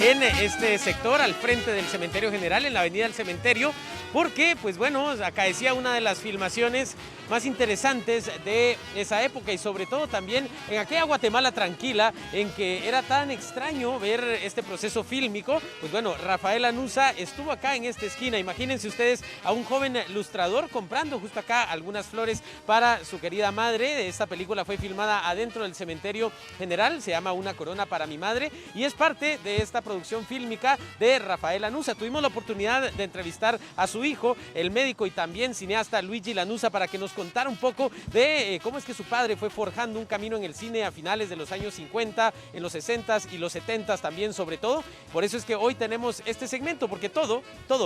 en este sector, al frente del Cementerio General, en la Avenida del Cementerio, porque, pues bueno, acaecía una de las filmaciones más interesantes de esa época y sobre todo también en aquella Guatemala tranquila en que era tan extraño ver este proceso fílmico. Pues bueno, Rafael Lanuza estuvo acá en esta esquina. Imagínense ustedes a un joven lustrador comprando justo acá algunas flores para su querida madre. Esta película fue filmada adentro del Cementerio General, se llama Una corona para mi madre y es parte de esta producción fílmica de Rafael Lanuza. Tuvimos la oportunidad de entrevistar a su hijo, el médico y también cineasta Luigi Lanuza, para que nos contara un poco de cómo es que su padre fue forjando un camino en el cine a finales de los años 50, en los 60s y los 70s también sobre todo. Por eso es que hoy tenemos este segmento, porque todo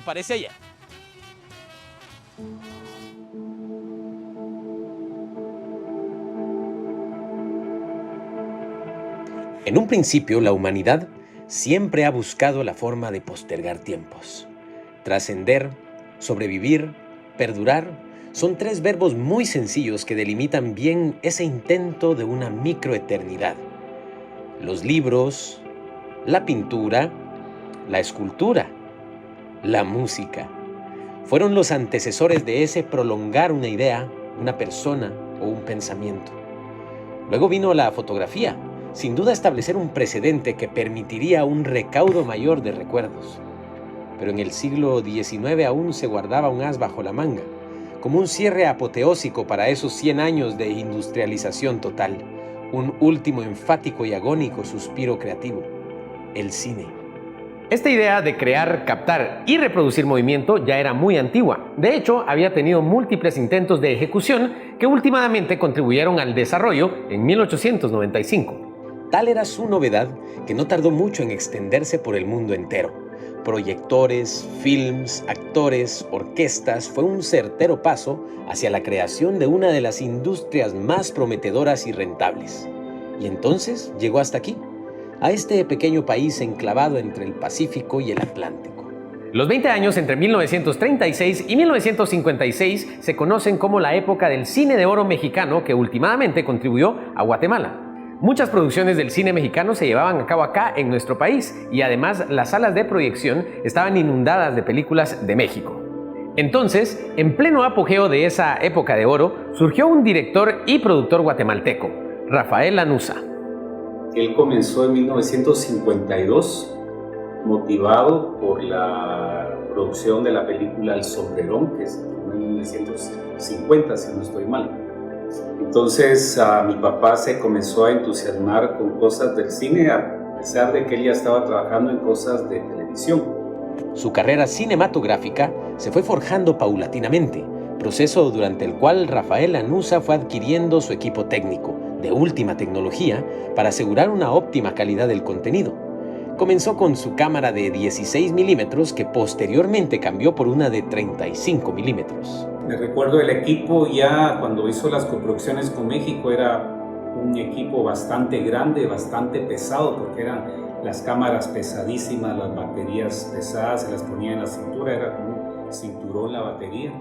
parece ayer. En un principio, la humanidad siempre ha buscado la forma de postergar tiempos. Trascender, sobrevivir, perdurar, son tres verbos muy sencillos que delimitan bien ese intento de una microeternidad. Los libros, la pintura, la escultura, la música, fueron los antecesores de ese prolongar una idea, una persona o un pensamiento. Luego vino la fotografía, sin duda establecer un precedente que permitiría un recaudo mayor de recuerdos. Pero en el siglo XIX aún se guardaba un as bajo la manga, como un cierre apoteósico para esos 100 años de industrialización total, un último enfático y agónico suspiro creativo: el cine. Esta idea de crear, captar y reproducir movimiento ya era muy antigua. De hecho, había tenido múltiples intentos de ejecución que últimamente contribuyeron al desarrollo en 1895. Tal era su novedad que no tardó mucho en extenderse por el mundo entero. Proyectores, films, actores, orquestas, fue un certero paso hacia la creación de una de las industrias más prometedoras y rentables. Y entonces llegó hasta aquí, a este pequeño país enclavado entre el Pacífico y el Atlántico. Los 20 años entre 1936 y 1956 se conocen como la época del cine de oro mexicano, que últimamente contribuyó a Guatemala. Muchas producciones del cine mexicano se llevaban a cabo acá en nuestro país y además las salas de proyección estaban inundadas de películas de México. Entonces, en pleno apogeo de esa época de oro, surgió un director y productor guatemalteco, Rafael Lanuza. Él comenzó en 1952, motivado por la producción de la película El Sombrerón, que se filmó en 1950, si no estoy mal. Entonces mi papá se comenzó a entusiasmar con cosas del cine, a pesar de que él ya estaba trabajando en cosas de televisión. Su carrera cinematográfica se fue forjando paulatinamente, proceso durante el cual Rafael Lanuza fue adquiriendo su equipo técnico de última tecnología para asegurar una óptima calidad del contenido. Comenzó con su cámara de 16 milímetros que posteriormente cambió por una de 35 milímetros. Me recuerdo el equipo ya cuando hizo las coproducciones con México, era un equipo bastante grande, bastante pesado, porque eran las cámaras pesadísimas, las baterías pesadas, se las ponía en la cintura, era como un cinturón la batería.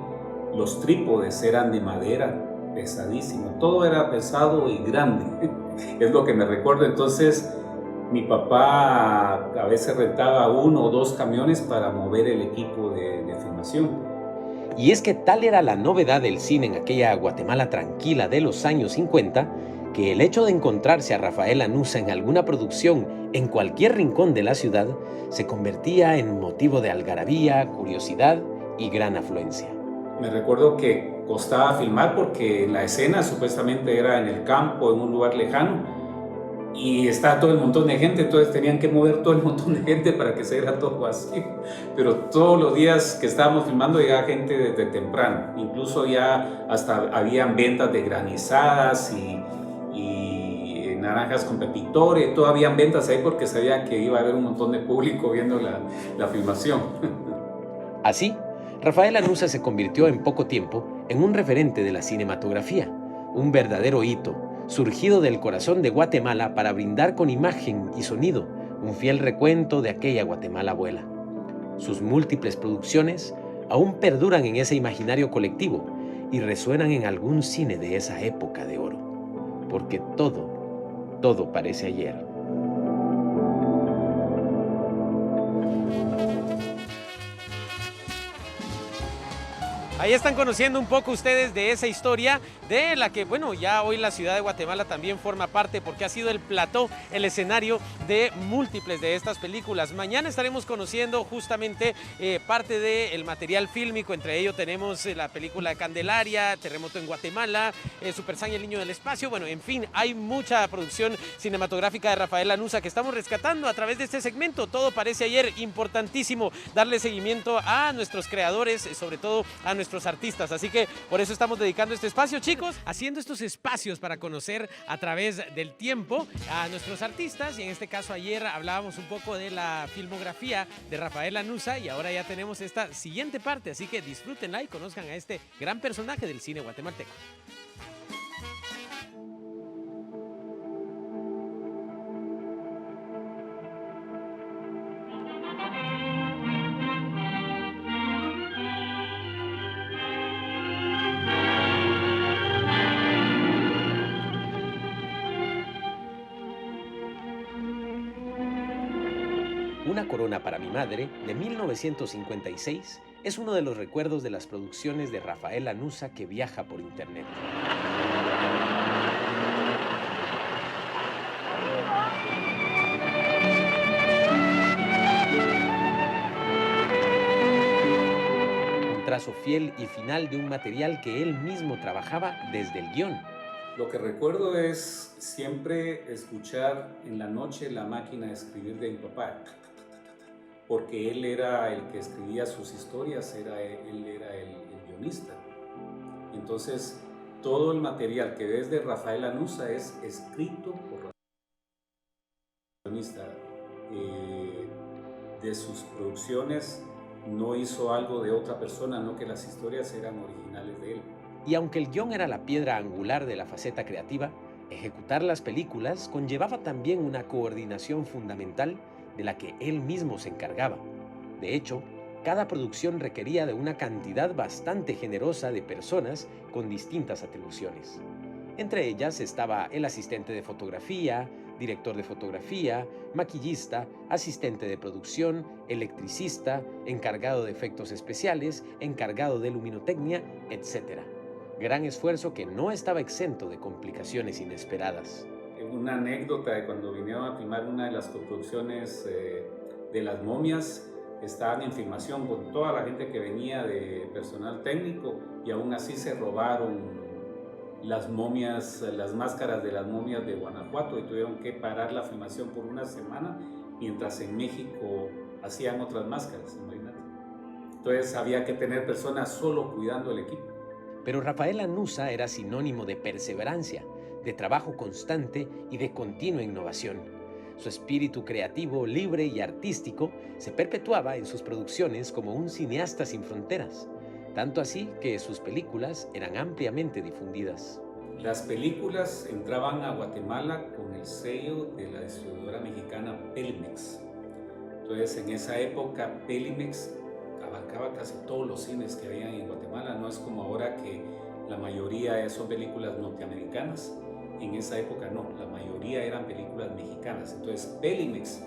Los trípodes eran de madera, pesadísimo, todo era pesado y grande, es lo que me recuerdo. Entonces mi papá a veces rentaba 1 o 2 camiones para mover el equipo de filmación. Y es que tal era la novedad del cine en aquella Guatemala tranquila de los años 50, que el hecho de encontrarse a Rafael Lanuza en alguna producción en cualquier rincón de la ciudad se convertía en motivo de algarabía, curiosidad y gran afluencia. Me recuerdo que costaba filmar porque la escena supuestamente era en el campo, en un lugar lejano, y estaba todo el montón de gente, entonces tenían que mover todo el montón de gente para que se viera todo así. Pero todos los días que estábamos filmando llegaba gente desde temprano, incluso ya hasta habían ventas de granizadas y naranjas con pepitore, todavía habían ventas ahí porque sabía que iba a haber un montón de público viendo la filmación. Así, Rafael Lanuza se convirtió en poco tiempo en un referente de la cinematografía, un verdadero hito, surgido del corazón de Guatemala para brindar con imagen y sonido un fiel recuento de aquella Guatemala abuela. Sus múltiples producciones aún perduran en ese imaginario colectivo y resuenan en algún cine de esa época de oro, porque todo parece ayer. Ahí están conociendo un poco ustedes de esa historia, de la que, bueno, ya hoy la ciudad de Guatemala también forma parte porque ha sido el plató, el escenario de múltiples de estas películas. Mañana estaremos conociendo justamente parte del material fílmico, entre ellos tenemos la película de Candelaria, Terremoto en Guatemala, Super San y el Niño del Espacio, bueno, en fin, hay mucha producción cinematográfica de Rafael Lanuza que estamos rescatando a través de este segmento. Todo parece ayer, importantísimo darle seguimiento a nuestros creadores, sobre todo a nuestros artistas, así que por eso estamos dedicando este espacio, chicos, haciendo estos espacios para conocer a través del tiempo a nuestros artistas, y en este caso ayer hablábamos un poco de la filmografía de Rafael Lanuza y ahora ya tenemos esta siguiente parte, así que disfrútenla y conozcan a este gran personaje del cine guatemalteco. Una corona para mi madre, de 1956, es uno de los recuerdos de las producciones de Rafael Lanuza que viaja por internet. Un trazo fiel y final de un material que él mismo trabajaba desde el guión. Lo que recuerdo es siempre escuchar en la noche la máquina de escribir de mi papá, porque él era el que escribía sus historias, él era el guionista. Entonces, todo el material que ves de Rafael Lanuza es escrito por el guionista. De sus producciones no hizo algo de otra persona, no, que las historias eran originales de él. Y aunque el guión era la piedra angular de la faceta creativa, ejecutar las películas conllevaba también una coordinación fundamental de la que él mismo se encargaba. De hecho, cada producción requería de una cantidad bastante generosa de personas con distintas atribuciones. Entre ellas estaba el asistente de fotografía, director de fotografía, maquillista, asistente de producción, electricista, encargado de efectos especiales, encargado de luminotecnia, etc. Gran esfuerzo que no estaba exento de complicaciones inesperadas. Una anécdota de cuando vinieron a filmar una de las coproducciones de Las Momias, estaban en filmación con toda la gente que venía de personal técnico y aún así se robaron las momias, las máscaras de las momias de Guanajuato y tuvieron que parar la filmación por una semana mientras en México hacían otras máscaras, imagínate. Entonces había que tener personas solo cuidando el equipo. Pero Rafael Lanuza era sinónimo de perseverancia, de trabajo constante y de continua innovación. Su espíritu creativo, libre y artístico se perpetuaba en sus producciones como un cineasta sin fronteras, tanto así que sus películas eran ampliamente difundidas. Las películas entraban a Guatemala con el sello de la distribuidora mexicana Pelimex. Entonces, en esa época, Pelimex abarcaba casi todos los cines que había en Guatemala. No es como ahora que la mayoría son películas norteamericanas. En esa época no, la mayoría eran películas mexicanas. Entonces, Pelimex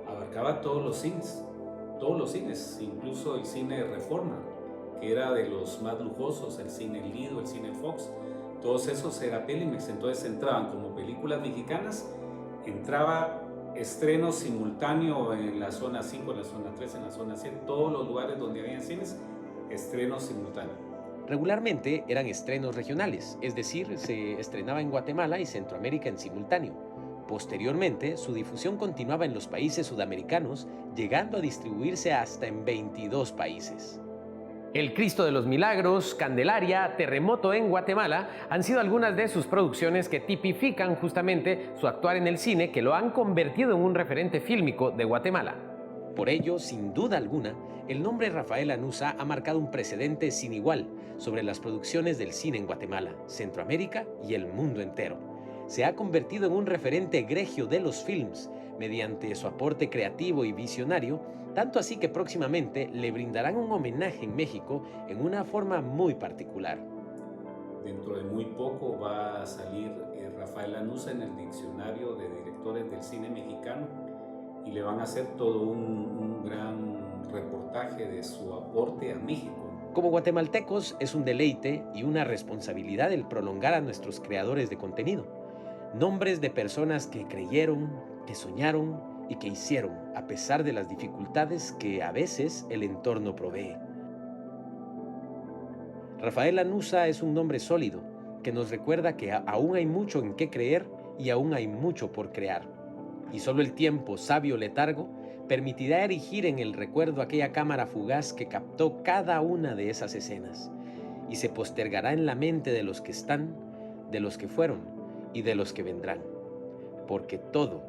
abarcaba todos los cines, incluso el cine Reforma, que era de los más lujosos, el cine Lido, el cine Fox, todos esos era Pelimex. Entonces entraban como películas mexicanas, entraba estreno simultáneo en la zona 5, en la zona 3, en la zona 7, todos los lugares donde había cines, estreno simultáneo. Regularmente eran estrenos regionales, es decir, se estrenaba en Guatemala y Centroamérica en simultáneo. Posteriormente, su difusión continuaba en los países sudamericanos, llegando a distribuirse hasta en 22 países. El Cristo de los Milagros, Candelaria, Terremoto en Guatemala han sido algunas de sus producciones que tipifican justamente su actuar en el cine, que lo han convertido en un referente fílmico de Guatemala. Por ello, sin duda alguna, el nombre Rafael Lanuza ha marcado un precedente sin igual sobre las producciones del cine en Guatemala, Centroamérica y el mundo entero. Se ha convertido en un referente egregio de los films mediante su aporte creativo y visionario, tanto así que próximamente le brindarán un homenaje en México en una forma muy particular. Dentro de muy poco va a salir Rafael Lanuza en el diccionario de directores del cine mexicano y le van a hacer todo un gran reportaje de su aporte a México. Como guatemaltecos es un deleite y una responsabilidad el prolongar a nuestros creadores de contenido. Nombres de personas que creyeron, que soñaron y que hicieron, a pesar de las dificultades que a veces el entorno provee. Rafael Lanuza es un nombre sólido que nos recuerda que aún hay mucho en qué creer y aún hay mucho por crear. Y solo el tiempo, sabio letargo, permitirá erigir en el recuerdo aquella cámara fugaz que captó cada una de esas escenas y se postergará en la mente de los que están, de los que fueron y de los que vendrán. Porque todo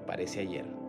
parece ayer.